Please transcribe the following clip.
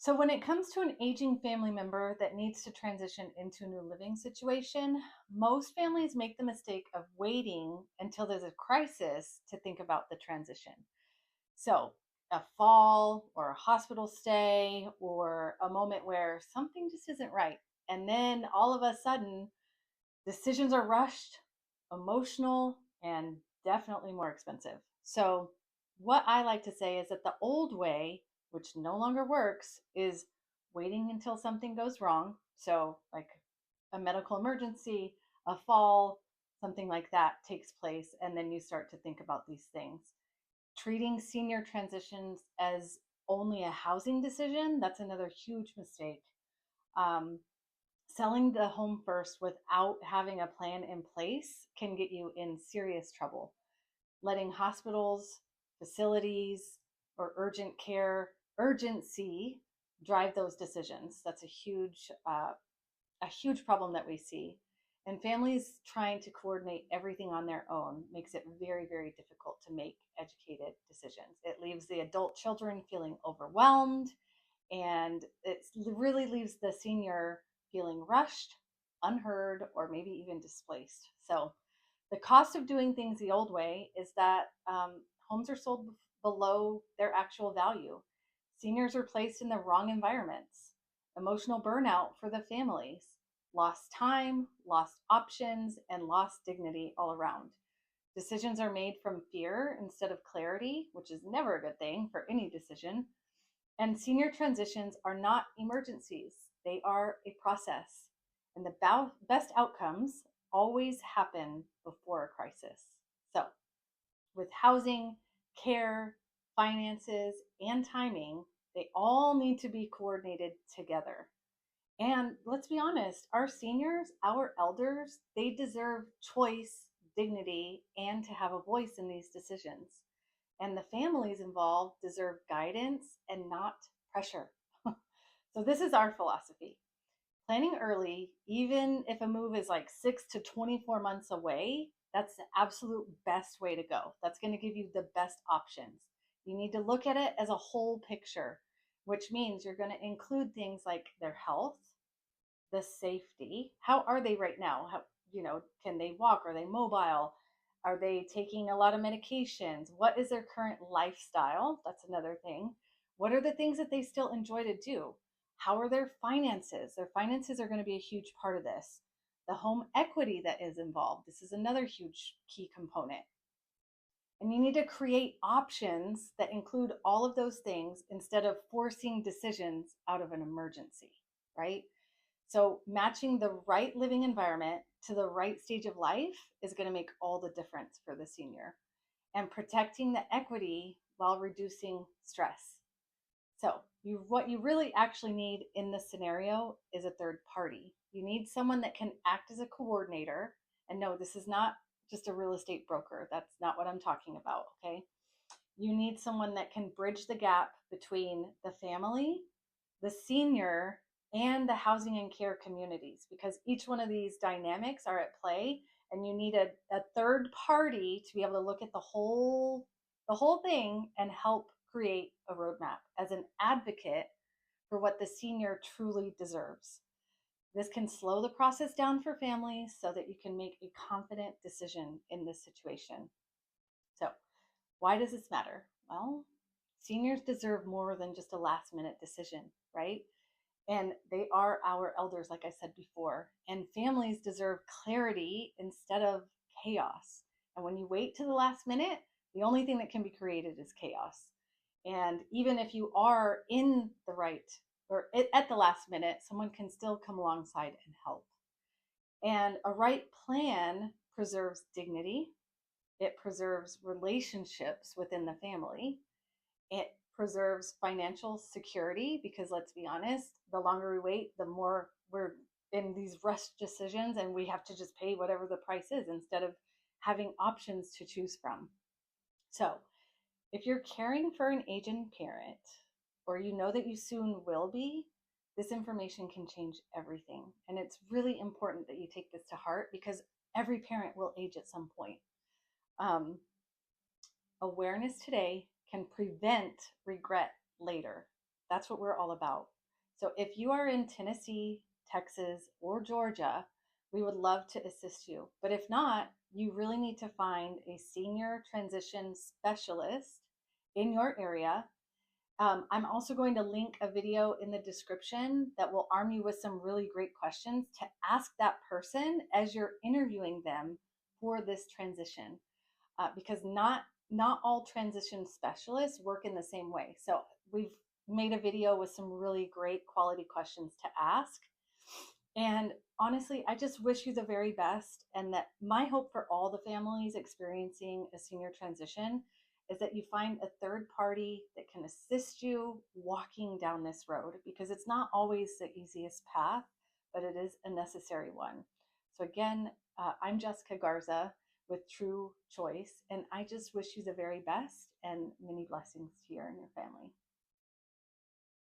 So, when it comes to an aging family member that needs to transition into a new living situation, most families make the mistake of waiting until there's a crisis to think about the transition. So, a fall or a hospital stay or a moment where something just isn't right. And then all of a sudden, decisions are rushed, emotional, and definitely more expensive. So, what I like to say is that the old way, which no longer works, is waiting until something goes wrong. So, like a medical emergency, a fall, something like that takes place, and then you start to think about these things. Treating senior transitions as only a housing decision, that's another huge mistake. Um, Selling the home first without having a plan in place can get you in serious trouble. Letting hospitals, facilities, or urgent care urgency drive those decisions. That's a huge problem that we see. And families trying to coordinate everything on their own makes it very, very difficult to make educated decisions. It leaves the adult children feeling overwhelmed, and it really leaves the senior feeling rushed, unheard, or maybe even displaced. So, the cost of doing things the old way is that homes are sold below their actual value. Seniors are placed in the wrong environments, emotional burnout for the families, lost time, lost options, and lost dignity all around. Decisions are made from fear instead of clarity, which is never a good thing for any decision. And senior transitions are not emergencies, they are a process. And the best outcomes always happen before a crisis. So, with housing, care, finances, and timing, they all need to be coordinated together. And let's be honest, our seniors, our elders, they deserve choice, dignity, and to have a voice in these decisions. And the families involved deserve guidance and not pressure. So, this is our philosophy. Planning early, even if a move is like 6 to 24 months away, that's the absolute best way to go. That's going to give you the best options. You need to look at it as a whole picture, which means you're going to include things like their health, the safety. How are they right now? Can they walk? Are they mobile? Are they taking a lot of medications? What is their current lifestyle? That's another thing. What are the things that they still enjoy to do? How are their finances? Their finances are going to be a huge part of this. The home equity that is involved. This is another huge key component. And you need to create options that include all of those things instead of forcing decisions out of an emergency, right? So, matching the right living environment to the right stage of life is going to make all the difference for the senior, and protecting the equity while reducing stress. So, what you really actually need in this scenario is a third party. You need someone that can act as a coordinator. And no, this is not just a real estate broker. That's not what I'm talking about. Okay. You need someone that can bridge the gap between the family, the senior, and the housing and care communities, because each one of these dynamics are at play, and you need a third party to be able to look at the whole thing and help create a roadmap as an advocate for what the senior truly deserves. This can slow the process down for families so that you can make a confident decision in this situation. So, why does this matter? Well, seniors deserve more than just a last minute decision, right? And they are our elders, like I said before. And families deserve clarity instead of chaos. And when you wait to the last minute, the only thing that can be created is chaos. And even if you are in the right or at the last minute, someone can still come alongside and help. And a right plan preserves dignity, it preserves relationships within the family, it preserves financial security, because let's be honest, the longer we wait, the more we're in these rushed decisions and we have to just pay whatever the price is instead of having options to choose from. So, if you're caring for an aging parent, or you know that you soon will be, this information can change everything. And it's really important that you take this to heart, because every parent will age at some point. Um, Awareness today can prevent regret later. That's what we're all about. So if you are in Tennessee, Texas, or Georgia, we would love to assist you. But if not, you really need to find a senior transition specialist in your area. I'm also going to link a video in the description that will arm you with some really great questions to ask that person as you're interviewing them for this transition, because not all transition specialists work in the same way. So we've made a video with some really great quality questions to ask. And honestly, I just wish you the very best. And that my hope for all the families experiencing a senior transition is that you find a third party that can assist you walking down this road, because it's not always the easiest path, but it is a necessary one. So, again, I'm Jessica Garza with True Choice, and I just wish you the very best and many blessings to you and your family.